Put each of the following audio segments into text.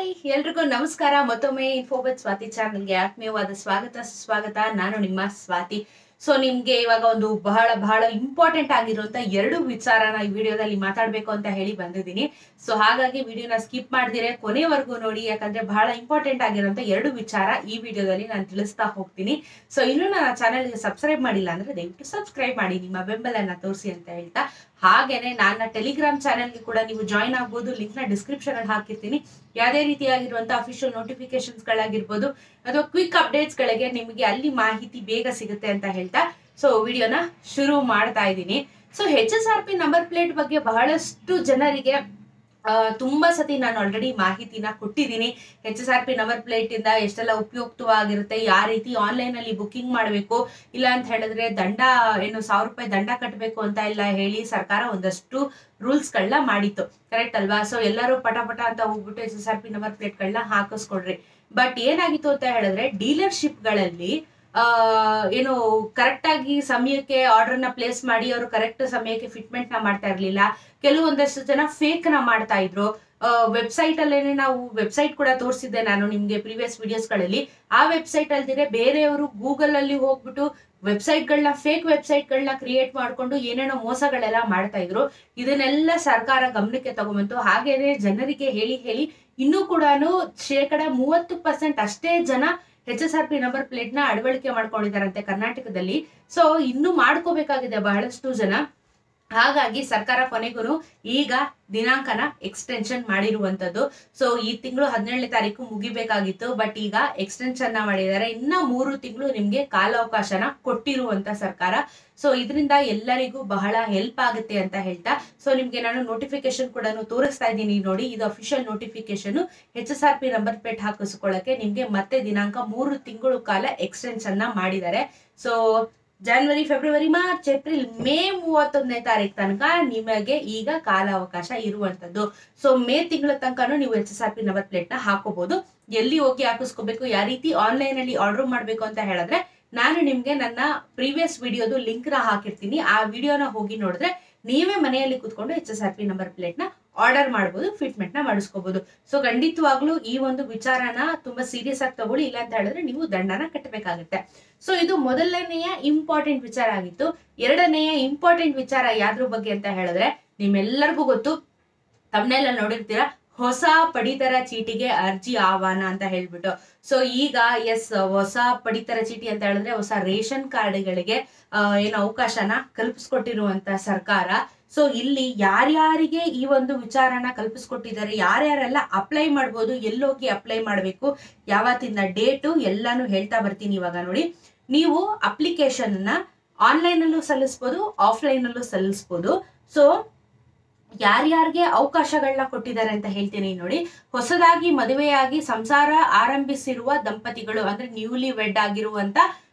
Hi ಎಲ್ರಿಗೂ ನಮಸ್ಕಾರ. ಮತ್ತೊಮ್ಮೆ ಇನ್ಫೋಬತ್ ಸ್ವಾತಿ ಚಾನಲ್ಗೆ ಆತ್ಮೀಯವಾದ ಸ್ವಾಗತ ಸುಸ್ವಾಗತ. ನಾನು ನಿಮ್ಮ ಸ್ವಾತಿ. ಸೊ ನಿಮ್ಗೆ ಇವಾಗ ಒಂದು ಬಹಳ ಇಂಪಾರ್ಟೆಂಟ್ ಆಗಿರುವಂತ ಎರಡು ವಿಚಾರನ ಈ ವಿಡಿಯೋದಲ್ಲಿ ಮಾತಾಡ್ಬೇಕು ಅಂತ ಹೇಳಿ ಬಂದಿದ್ದೀನಿ. ಸೊ ಹಾಗಾಗಿ ವಿಡಿಯೋನ ಸ್ಕಿಪ್ ಮಾಡ್ದಿರೆ ಕೊನೆವರೆಗೂ ನೋಡಿ, ಯಾಕಂದ್ರೆ ಬಹಳ ಇಂಪಾರ್ಟೆಂಟ್ ಆಗಿರುವಂತ ಎರಡು ವಿಚಾರ ಈ ವಿಡಿಯೋದಲ್ಲಿ ನಾನು ತಿಳಿಸ್ತಾ ಹೋಗ್ತೀನಿ. ಸೊ ಇನ್ನು ನನ್ನ ಚಾನಲ್ಗೆ ಸಬ್ಸ್ಕ್ರೈಬ್ ಮಾಡಿಲ್ಲ ಅಂದ್ರೆ ದಯವಿಟ್ಟು ಸಬ್ಸ್ಕ್ರೈಬ್ ಮಾಡಿ, ನಿಮ್ಮ ಬೆಂಬಲನ ತೋರಿಸಿ ಅಂತ ಹೇಳ್ತಾ, ಹಾಗೇನೆ ನನ್ನ ಟೆಲಿಗ್ರಾಮ್ ಚಾನೆಲ್ಗೆ ಕೂಡ ನೀವು ಜಾಯಿನ್ ಆಗ್ಬೋದು. ಲಿಂಕ್ ನ ಡಿಸ್ಕ್ರಿಪ್ಷನ್ ಅಲ್ಲಿ ಹಾಕಿರ್ತೀನಿ. ಯಾವುದೇ ರೀತಿಯಾಗಿರುವಂತಹ ಅಫಿಷಿಯಲ್ ನೋಟಿಫಿಕೇಶನ್ಸ್ ಗಳಾಗಿರ್ಬೋದು ಅಥವಾ ಕ್ವಿಕ್ ಅಪ್ಡೇಟ್ಸ್ ಗಳಿಗೆ ನಿಮಗೆ ಅಲ್ಲಿ ಮಾಹಿತಿ ಬೇಗ ಸಿಗುತ್ತೆ ಅಂತ ಹೇಳ್ತಾ ಸೊ ವಿಡಿಯೋನ ಶುರು ಮಾಡ್ತಾ ಇದ್ದೀನಿ. ಸೊ HSRP ನಂಬರ್ ಪ್ಲೇಟ್ ಬಗ್ಗೆ ಬಹಳಷ್ಟು ಜನರಿಗೆ ತುಂಬಾ ಸತಿ ನಾನು ಆಲ್ರೆಡಿ ಮಾಹಿತಿನ ಕೊಟ್ಟಿದ್ದೀನಿ. HSRP ನಂಬರ್ ಪ್ಲೇಟ್ ಇಂದ ಎಷ್ಟೆಲ್ಲ ಉಪಯುಕ್ತವಾಗಿರುತ್ತೆ, ಯಾವ ರೀತಿ ಆನ್ಲೈನ್ ಅಲ್ಲಿ ಬುಕಿಂಗ್ ಮಾಡಬೇಕು, ಇಲ್ಲ ಅಂತ ಹೇಳಿದ್ರೆ ದಂಡ ಏನು 1000 ರೂಪಾಯಿ ದಂಡ ಕಟ್ಟಬೇಕು ಅಂತ ಎಲ್ಲ ಹೇಳಿ ಸರ್ಕಾರ ಒಂದಷ್ಟು ರೂಲ್ಸ್ ಗಳನ್ನ ಮಾಡಿತ್ತು, ಕರೆಕ್ಟ್ ಅಲ್ವಾ? ಸೊ ಎಲ್ಲರೂ ಪಟ ಅಂತ ಹೋಗ್ಬಿಟ್ಟು HSRP ನಂಬರ್ ಪ್ಲೇಟ್ ಗಳನ್ನ ಹಾಕಿಸ್ಕೊಡ್ರಿ. ಬಟ್ ಏನಾಗಿತ್ತು ಅಂತ ಹೇಳಿದ್ರೆ ಡೀಲರ್ಶಿಪ್ ಗಳಲ್ಲಿ ಏನು ಕರೆಕ್ಟ್ ಆಗಿ ಸಮಯಕ್ಕೆ ಆರ್ಡರ್ ನ ಪ್ಲೇಸ್ ಮಾಡಿ ಅವರು ಕರೆಕ್ಟ್ ಸಮಯಕ್ಕೆ ಫಿಟ್ಮೆಂಟ್ ನ ಮಾಡ್ತಾ ಇರ್ಲಿಲ್ಲ. ಕೆಲವೊಂದಷ್ಟು ಜನ ಫೇಕ್ ನ ಮಾಡ್ತಾ ಇದ್ರು. ವೆಬ್ಸೈಟ್ ಅಲ್ಲೇನೆ ನಾವು ವೆಬ್ಸೈಟ್ ಕೂಡ ತೋರಿಸಿದ್ದೆ ನಾನು ನಿಮ್ಗೆ ಪ್ರೀವಿಯಸ್ ವಿಡಿಯೋಸ್ ಗಳಲ್ಲಿ. ಆ ವೆಬ್ಸೈಟ್ ಅಲ್ದಿರೆ ಬೇರೆಯವರು ಗೂಗಲ್ ಅಲ್ಲಿ ಹೋಗ್ಬಿಟ್ಟು ವೆಬ್ಸೈಟ್ ಗಳನ್ನ ಫೇಕ್ ವೆಬ್ಸೈಟ್ ಗಳನ್ನ ಕ್ರಿಯೇಟ್ ಮಾಡ್ಕೊಂಡು ಏನೇನೋ ಮೋಸಗಳೆಲ್ಲ ಮಾಡ್ತಾ ಇದ್ರು. ಇದನ್ನೆಲ್ಲ ಸರ್ಕಾರ ಗಮನಕ್ಕೆ ತಗೊಂಬಂತು. ಹಾಗೇನೆ ಜನರಿಗೆ ಹೇಳಿ ಇನ್ನೂ ಕೂಡ 30% ಅಷ್ಟೇ ಜನ HSRP ನಂಬರ್ ಪ್ಲೇಟ್ ನ ಅಳವಡಿಕೆ ಮಾಡ್ಕೊಂಡಿದಾರಂತೆ ಕರ್ನಾಟಕದಲ್ಲಿ. ಸೊ ಇನ್ನು ಮಾಡ್ಕೋಬೇಕಾಗಿದೆ ಬಹಳಷ್ಟು ಜನ. ಹಾಗಾಗಿ ಸರ್ಕಾರ ಕೊನೆಗೂ ಈಗ ದಿನಾಂಕನ ಎಕ್ಸ್ಟೆನ್ಷನ್ ಮಾಡಿರುವಂತದ್ದು. ಸೊ ಈ ತಿಂಗಳು 17ನೇ ತಾರೀಕು ಮುಗಿಬೇಕಾಗಿತ್ತು, ಬಟ್ ಈಗ ಎಕ್ಸ್ಟೆನ್ಷನ್ ಮಾಡಿದ್ದಾರೆ. ಇನ್ನ 3 ತಿಂಗಳು ನಿಮ್ಗೆ ಕಾಲಾವಕಾಶನ ಕೊಟ್ಟಿರುವಂತ ಸರ್ಕಾರ. ಸೊ ಇದರಿಂದ ಎಲ್ಲರಿಗೂ ಬಹಳ ಹೆಲ್ಪ್ ಆಗುತ್ತೆ ಅಂತ ಹೇಳ್ತಾ ಸೊ ನಿಮ್ಗೆ ನಾನು ನೋಟಿಫಿಕೇಶನ್ ಕೂಡ ತೋರಿಸ್ತಾ ಇದ್ದೀನಿ ನೋಡಿ. ಇದು official notification. HSRP number plate ಹಾಕಿಸ್ಕೊಳ್ಳಕ್ಕೆ ನಿಮ್ಗೆ ಮತ್ತೆ ದಿನಾಂಕ 3 ತಿಂಗಳು ಕಾಲ ಎಕ್ಸ್ಟೆನ್ಷನ್ ಮಾಡಿದ್ದಾರೆ. ಸೊ ಜನವರಿ, ಫೆಬ್ರವರಿ, ಮಾರ್ಚ್, ಏಪ್ರಿಲ್, ಮೇ 31ನೇ ತಾರೀಕು ತನಕ ನಿಮಗೆ ಈಗ ಕಾಲಾವಕಾಶ ಇರುವಂತದ್ದು. ಸೊ ಮೇ ತಿಂಗಳ ತನಕನೂ ನೀವು HSRP ನಂಬರ್ ಪ್ಲೇಟ್ ನ ಹಾಕೋಬಹುದು. ಎಲ್ಲಿ ಹೋಗಿ ಹಾಕಿಸ್ಕೋಬೇಕು, ಯಾವ ರೀತಿ ಆನ್ಲೈನ್ ಅಲ್ಲಿ ಆರ್ಡರ್ ಮಾಡ್ಬೇಕು ಅಂತ ಹೇಳಿದ್ರೆ ನಾನು ನಿಮ್ಗೆ ನನ್ನ ಪ್ರೀವಿಯಸ್ ವಿಡಿಯೋದು ಲಿಂಕ್ ನ ಹಾಕಿರ್ತೀನಿ. ಆ ವಿಡಿಯೋನ ಹೋಗಿ ನೋಡಿದ್ರೆ ನೀವೇ ಮನೆಯಲ್ಲಿ ಕೂತ್ಕೊಂಡು HSRP ನಂಬರ್ ಪ್ಲೇಟ್ ನ ಆರ್ಡರ್ ಮಾಡಬಹುದು, ಫಿಟ್ಮೆಂಟ್ ನ ಮಾಡಿಸ್ಕೋಬಹುದು. ಸೊ ಖಂಡಿತವಾಗ್ಲೂ ಈ ಒಂದು ವಿಚಾರನ ತುಂಬಾ ಸೀರಿಯಸ್ ಆಗಿ ತಗೊಳ್ಳಿ, ಇಲ್ಲ ಅಂತ ಹೇಳಿದ್ರೆ ನೀವು ದಂಡನ ಕಟ್ಟಬೇಕಾಗುತ್ತೆ. ಸೊ ಇದು ಮೊದಲನೆಯ ಇಂಪಾರ್ಟೆಂಟ್ ವಿಚಾರ ಆಗಿತ್ತು. ಎರಡನೆಯ ಇಂಪಾರ್ಟೆಂಟ್ ವಿಚಾರ ಯಾವ್ದ್ರ ಬಗ್ಗೆ ಅಂತ ಹೇಳಿದ್ರೆ ನಿಮ್ಮೆಲ್ಲರಿಗೂ ಗೊತ್ತು, ತಮ್ಮನೆಲ್ಲ ನೋಡಿರ್ತೀರಾ, ಹೊಸ ಪಡಿತರ ಚೀಟಿಗೆ ಅರ್ಜಿ ಆಹ್ವಾನ ಅಂತ ಹೇಳ್ಬಿಟ್ಟು. ಸೊ ಈಗ ಹೊಸ ಪಡಿತರ ಚೀಟಿ ಅಂತ ಹೇಳಿದ್ರೆ ಹೊಸ ರೇಷನ್ ಕಾರ್ಡ್ಗಳಿಗೆ ಏನು ಅವಕಾಶನ ಕಲ್ಪಿಸ್ಕೊಟ್ಟಿರುವಂತ ಸರ್ಕಾರ. ಸೊ ಇಲ್ಲಿ ಯಾರ್ಯಾರಿಗೆ ಈ ಒಂದು ವಿಚಾರನ ಕಲ್ಪಿಸ್ಕೊಟ್ಟಿದ್ದಾರೆ, ಯಾರ್ಯಾರೆಲ್ಲ ಅಪ್ಲೈ ಮಾಡ್ಬೋದು, ಎಲ್ಲೋಗಿ ಅಪ್ಲೈ ಮಾಡ್ಬೇಕು, ಯಾವತ್ತಿಂದ ಡೇಟು ಎಲ್ಲಾನು ಹೇಳ್ತಾ ಬರ್ತೀನಿ. ಇವಾಗ ನೋಡಿ, ನೀವು ಅಪ್ಲಿಕೇಶನ್ ನ ಆನ್ಲೈನ್ ಅಲ್ಲೂ ಸಲ್ಲಿಸ್ಬೋದು, ಆಫ್ಲೈನ್ ಅಲ್ಲೂ ಸಲ್ಲಿಸ್ಬೋದು. ಸೊ ಯಾರ್ಯಾರಿಗೆ ಅವಕಾಶಗಳನ್ನ ಕೊಟ್ಟಿದ್ದಾರೆ ಅಂತ ಹೇಳ್ತೀನಿ ನೋಡಿ. ಹೊಸದಾಗಿ ಮದುವೆಯಾಗಿ ಸಂಸಾರ ಆರಂಭಿಸಿರುವ ದಂಪತಿಗಳು ಅಂದ್ರೆ ನ್ಯೂಲಿ ವೆಡ್ ಆಗಿರುವಂತ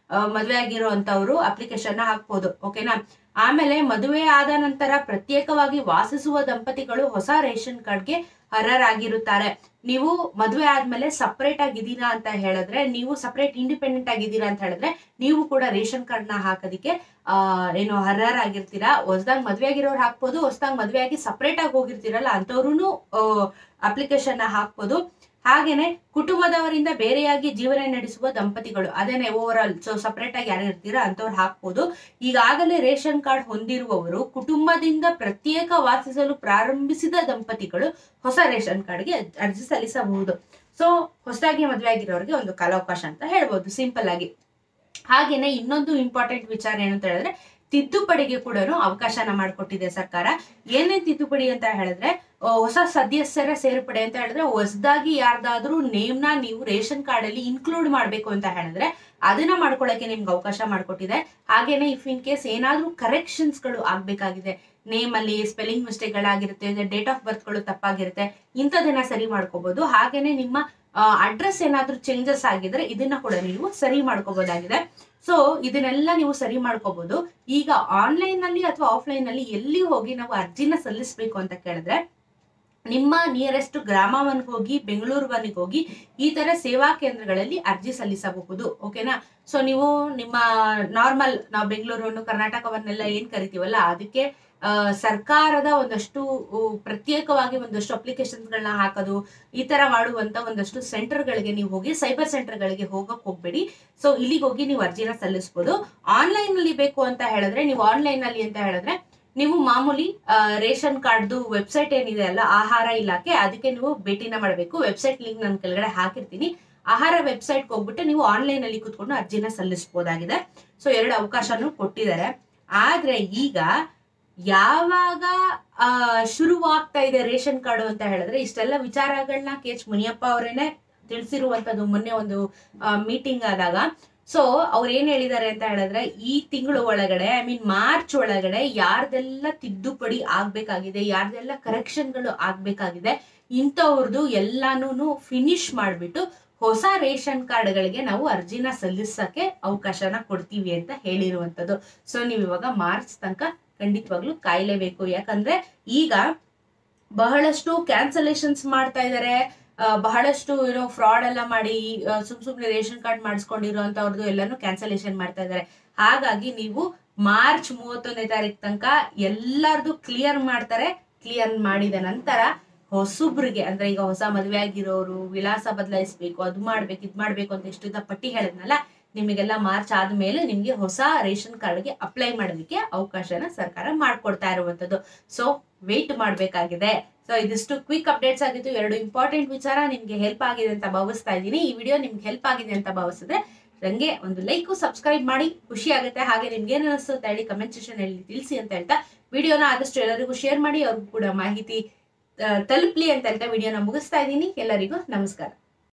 ಮದುವೆ ಆಗಿರುವಂತವ್ರು ಅಪ್ಲಿಕೇಶನ್ ನ ಹಾಕ್ಬೋದು, ಓಕೆನಾ? ಆಮೇಲೆ ಮದುವೆ ಆದ ನಂತರ ಪ್ರತ್ಯೇಕವಾಗಿ ವಾಸಿಸುವ ದಂಪತಿಗಳು ಹೊಸ ರೇಷನ್ ಕಾರ್ಡ್ಗೆ ಅರ್ಹರಾಗಿರುತ್ತಾರೆ. ನೀವು ಮದುವೆ ಆದ್ಮೇಲೆ ಸಪರೇಟ್ ಆಗಿದ್ದೀರಾ ಅಂತ ಹೇಳಿದ್ರೆ, ನೀವು ಸಪರೇಟ್ ಇಂಡಿಪೆಂಡೆಂಟ್ ಆಗಿದ್ದೀರಾ ಅಂತ ಹೇಳಿದ್ರೆ ನೀವು ಕೂಡ ರೇಷನ್ ಕಾರ್ಡ್ ನ ಹಾಕೋದಿಕ್ಕೆ ಏನು ಅರ್ಹರಾಗಿರ್ತೀರಾ. ಹೊಸದಾಗಿ ಮದುವೆ ಆಗಿರೋರು ಹಾಕ್ಬೋದು, ಹೊಸದಾಗಿ ಮದುವೆ ಆಗಿ ಸಪರೇಟ್ ಆಗಿ ಹೋಗಿರ್ತೀರಲ್ಲ ಅಂತವ್ರು ಅಪ್ಲಿಕೇಶನ್ ನ ಹಾಕ್ಬೋದು. ಹಾಗೇನೆ ಕುಟುಂಬದವರಿಂದ ಬೇರೆಯಾಗಿ ಜೀವನ ನಡೆಸುವ ದಂಪತಿಗಳು, ಅದೇನೆ ಓವರ್ ಆಲ್ ಸೊ ಸಪರೇಟ್ ಆಗಿ ಯಾರು ಇರ್ತೀರಾ ಅಂತವ್ರು ಹಾಕ್ಬೋದು. ಈಗಾಗಲೇ ರೇಷನ್ ಕಾರ್ಡ್ ಹೊಂದಿರುವವರು, ಕುಟುಂಬದಿಂದ ಪ್ರತ್ಯೇಕ ವಾಸಿಸಲು ಪ್ರಾರಂಭಿಸಿದ ದಂಪತಿಗಳು ಹೊಸ ರೇಷನ್ ಕಾರ್ಡ್ಗೆ ಅರ್ಜಿ ಸಲ್ಲಿಸಬಹುದು. ಸೊ ಹೊಸದಾಗಿ ಮದುವೆ ಆಗಿರೋರಿಗೆ ಒಂದು ಕಾಲಾವಕಾಶ ಅಂತ ಹೇಳ್ಬೋದು ಸಿಂಪಲ್ ಆಗಿ. ಹಾಗೇನೆ ಇನ್ನೊಂದು ಇಂಪಾರ್ಟೆಂಟ್ ವಿಚಾರ ಏನು ಅಂತ ಹೇಳಿದ್ರೆ ತಿದ್ದುಪಡಿಗೆ ಕೂಡ ಅವಕಾಶನ ಮಾಡಿಕೊಟ್ಟಿದೆ ಸರ್ಕಾರ. ಏನೇನ್ ತಿದ್ದುಪಡಿ ಅಂತ ಹೇಳಿದ್ರೆ ಹೊಸ ಸದಸ್ಯರ ಸೇರ್ಪಡೆ ಅಂತ ಹೇಳಿದ್ರೆ ಹೊಸದಾಗಿ ಯಾರ್ದಾದ್ರೂ ನೇಮ್ನ ನೀವು ರೇಷನ್ ಕಾರ್ಡ್ ಅಲ್ಲಿ ಇನ್ಕ್ಲೂಡ್ ಮಾಡ್ಬೇಕು ಅಂತ ಹೇಳಿದ್ರೆ ಅದನ್ನ ಮಾಡ್ಕೊಳಕ್ಕೆ ನಿಮ್ಗೆ ಅವಕಾಶ ಮಾಡಿಕೊಟ್ಟಿದೆ. ಹಾಗೇನೆ ಇಫ್ ಇನ್ ಕೇಸ್ ಏನಾದ್ರೂ ಕರೆಕ್ಷನ್ಸ್ ಗಳು ಆಗ್ಬೇಕಾಗಿದೆ, ನೇಮ್ ಅಲ್ಲಿ ಸ್ಪೆಲ್ಲಿಂಗ್ ಮಿಸ್ಟೇಕ್ ಗಳಾಗಿರುತ್ತೆ, ಡೇಟ್ ಆಫ್ ಬರ್ತ್ ಗಳು ತಪ್ಪಾಗಿರುತ್ತೆ, ಇಂಥದನ್ನ ಸರಿ ಮಾಡ್ಕೋಬಹುದು. ಹಾಗೇನೆ ನಿಮ್ಮ ಅಡ್ರೆಸ್ ಏನಾದ್ರೂ ಚೇಂಜಸ್ ಆಗಿದ್ರೆ ಇದನ್ನ ಕೂಡ ನೀವು ಸರಿ ಮಾಡ್ಕೋಬಹುದಾಗಿದೆ. ಸೊ ಇದನ್ನೆಲ್ಲ ನೀವು ಸರಿ ಮಾಡ್ಕೋಬಹುದು. ಈಗ ಆನ್ಲೈನ್ ಅಲ್ಲಿ ಅಥವಾ ಆಫ್ಲೈನ್ ಅಲ್ಲಿ ಎಲ್ಲಿ ಹೋಗಿ ನಾವು ಅರ್ಜಿನ ಸಲ್ಲಿಸಬೇಕು ಅಂತ ಕೇಳಿದ್ರೆ ನಿಮ್ಮ ನಿಯರೆಸ್ಟ್ ಗ್ರಾಮವನ್ಗೆ ಹೋಗಿ, ಬೆಂಗಳೂರಿಗೆ ಹೋಗಿ ಈ ತರ ಸೇವಾ ಕೇಂದ್ರಗಳಲ್ಲಿ ಅರ್ಜಿ ಸಲ್ಲಿಸಬಹುದು, ಓಕೆನಾ? ಸೊ ನೀವು ನಿಮ್ಮ ನಾರ್ಮಲ್ ನಾವು ಬೆಂಗಳೂರನ್ನು ಕರ್ನಾಟಕವನ್ನೆಲ್ಲ ಏನ್ ಕರಿತೀವಲ್ಲ ಅದಕ್ಕೆ ಸರ್ಕಾರದ ಒಂದಷ್ಟು ಪ್ರತ್ಯೇಕವಾಗಿ ಒಂದಷ್ಟು ಅಪ್ಲಿಕೇಶನ್ಸ್ಗಳನ್ನ ಹಾಕೋದು ಈ ತರ ಮಾಡುವಂತ ಒಂದಷ್ಟು ಸೆಂಟರ್ಗಳಿಗೆ ನೀವು ಹೋಗಿ, ಸೈಬರ್ ಸೆಂಟರ್ಗಳಿಗೆ ಹೋಗಕ್ ಹೋಗ್ಬೇಡಿ. ಸೊ ಇಲ್ಲಿಗೆ ಹೋಗಿ ನೀವು ಅರ್ಜಿನ ಸಲ್ಲಿಸಬಹುದು. ಆನ್ಲೈನ್ ಅಲ್ಲಿ ಬೇಕು ಅಂತ ಹೇಳಿದ್ರೆ, ನೀವು ಆನ್ಲೈನ್ ಅಲ್ಲಿ ಅಂತ ಹೇಳಿದ್ರೆ ನೀವು ಮಾಮೂಲಿ ರೇಷನ್ ಕಾರ್ಡ್ದು ವೆಬ್ಸೈಟ್ ಏನಿದೆ ಅಲ್ಲ, ಆಹಾರ ಇಲಾಖೆ, ಅದಕ್ಕೆ ನೀವು ಭೇಟಿನ ಮಾಡಬೇಕು. ವೆಬ್ಸೈಟ್ ಲಿಂಕ್ ನಾನು ಕೆಳಗಡೆ ಹಾಕಿರ್ತೀನಿ. ಆಹಾರ ವೆಬ್ಸೈಟ್ ಹೋಗ್ಬಿಟ್ಟು ನೀವು ಆನ್ಲೈನ್ ಅಲ್ಲಿ ಕೂತ್ಕೊಂಡು ಅರ್ಜಿನ ಸಲ್ಲಿಸಬಹುದಾಗಿದೆ. ಸೊ 2 ಅವಕಾಶನೂ ಕೊಟ್ಟಿದ್ದಾರೆ. ಆದ್ರೆ ಈಗ ಯಾವಾಗ ಶುರುವಾಗ್ತಾ ಇದೆ ರೇಷನ್ ಕಾರ್ಡ್ ಅಂತ ಹೇಳಿದ್ರೆ, ಇಷ್ಟೆಲ್ಲ ವಿಚಾರಗಳನ್ನ KH ಮುನಿಯಪ್ಪ ಅವರೇನೆ ತಿಳಿಸಿರುವಂತದ್ದು ಮೊನ್ನೆ ಒಂದು ಮೀಟಿಂಗ್ ಆದಾಗ. ಸೊ ಅವ್ರು ಏನ್ ಹೇಳಿದ್ದಾರೆ ಅಂತ ಹೇಳಿದ್ರೆ, ಈ ತಿಂಗಳು ಒಳಗಡೆ, ಐ ಮೀನ್ ಮಾರ್ಚ್ ಒಳಗಡೆ ಯಾರ್ದೆಲ್ಲ ತಿದ್ದುಪಡಿ ಆಗ್ಬೇಕಾಗಿದೆ, ಯಾರ್ದೆಲ್ಲ ಕರೆಕ್ಷನ್ಗಳು ಆಗ್ಬೇಕಾಗಿದೆ, ಇಂಥವ್ರದ್ದು ಎಲ್ಲಾನು ಫಿನಿಶ್ ಮಾಡ್ಬಿಟ್ಟು ಹೊಸ ರೇಷನ್ ಕಾರ್ಡ್ಗಳಿಗೆ ನಾವು ಅರ್ಜಿನ ಸಲ್ಲಿಸಕ್ಕೆ ಅವಕಾಶನ ಕೊಡ್ತೀವಿ ಅಂತ ಹೇಳಿರುವಂತದ್ದು. ಸೊ ನೀವು ಇವಾಗ ಮಾರ್ಚ್ ತನಕ ಖಂಡಿತವಾಗ್ಲೂ ಕಾಯ್ಲೇಬೇಕು. ಯಾಕಂದ್ರೆ ಈಗ ಬಹಳಷ್ಟು ಕ್ಯಾನ್ಸಲೇಷನ್ಸ್ ಮಾಡ್ತಾ ಇದಾರೆ, ಬಹಳಷ್ಟು ಫ್ರಾಡ್ ಎಲ್ಲ ಮಾಡಿ ಸುಮ್ನೆ ರೇಷನ್ ಕಾರ್ಡ್ ಮಾಡಿಸ್ಕೊಂಡಿರೋಂಥವ್ರದ್ದು ಎಲ್ಲಾನು ಕ್ಯಾನ್ಸಲೇಷನ್ ಮಾಡ್ತಾ ಇದಾರೆ. ಹಾಗಾಗಿ ನೀವು ಮಾರ್ಚ್ 31ನೇ ತಾರೀಕು ತನಕ ಎಲ್ಲಾರ್ದು ಕ್ಲಿಯರ್ ಮಾಡ್ತಾರೆ. ಕ್ಲಿಯರ್ ಮಾಡಿದ ನಂತರ ಹೊಸಬ್ರಿಗೆ, ಅಂದ್ರೆ ಈಗ ಹೊಸ ಮದುವೆ ಆಗಿರೋರು, ವಿಳಾಸ ಬದಲಾಯಿಸ್ಬೇಕು, ಅದು ಮಾಡ್ಬೇಕು, ಇದ್ ಮಾಡ್ಬೇಕು ಅಂತ ಇಷ್ಟುದ್ದ ಪಟ್ಟಿ ಹೇಳಿದ್ನಲ್ಲ, ನಿಮಗೆಲ್ಲ ಮಾರ್ಚ್ ಆದ್ಮೇಲೆ ನಿಮ್ಗೆ ಹೊಸ ರೇಷನ್ ಕಾರ್ಡ್ಗೆ ಅಪ್ಲೈ ಮಾಡೋದಕ್ಕೆ ಅವಕಾಶನ ಸರ್ಕಾರ ಮಾಡ್ಕೊಡ್ತಾ ಇರುವಂತದ್ದು. ಸೊ ವೇಟ್ ಮಾಡ್ಬೇಕಾಗಿದೆ. ಸೊ ಇದಿಷ್ಟು ಕ್ವಿಕ್ ಅಪ್ಡೇಟ್ಸ್ ಆಗಿತ್ತು. 2 ಇಂಪಾರ್ಟೆಂಟ್ ವಿಚಾರ ನಿಮ್ಗೆ ಹೆಲ್ಪ್ ಆಗಿದೆ ಅಂತ ಭಾವಿಸ್ತಾ ಇದ್ದೀನಿ. ಈ ವಿಡಿಯೋ ನಿಮ್ಗೆ ಹೆಲ್ಪ್ ಆಗಿದೆ ಅಂತ ಭಾವಿಸಿದ್ರೆ ನಂಗೆ ಒಂದು ಲೈಕ್, ಸಬ್ಸ್ಕ್ರೈಬ್ ಮಾಡಿ, ಖುಷಿ ಆಗುತ್ತೆ. ಹಾಗೆ ನಿಮ್ಗೆ ಏನ್ ಅನಿಸ್ತು ಅಂತ ಹೇಳಿ ಕಮೆಂಟ್ ಸೆಕ್ಷನ್ ಅಲ್ಲಿ ತಿಳಿಸಿ ಅಂತ ಹೇಳ್ತಾ, ವಿಡಿಯೋನ ಆದಷ್ಟು ಎಲ್ಲರಿಗೂ ಶೇರ್ ಮಾಡಿ, ಅವ್ರಿಗೂ ಕೂಡ ಮಾಹಿತಿ ತಲುಪ್ಲಿ ಅಂತ ಹೇಳ್ತಾ ವಿಡಿಯೋನ ಮುಗಿಸ್ತಾ ಇದ್ದೀನಿ. ಎಲ್ಲರಿಗೂ ನಮಸ್ಕಾರ.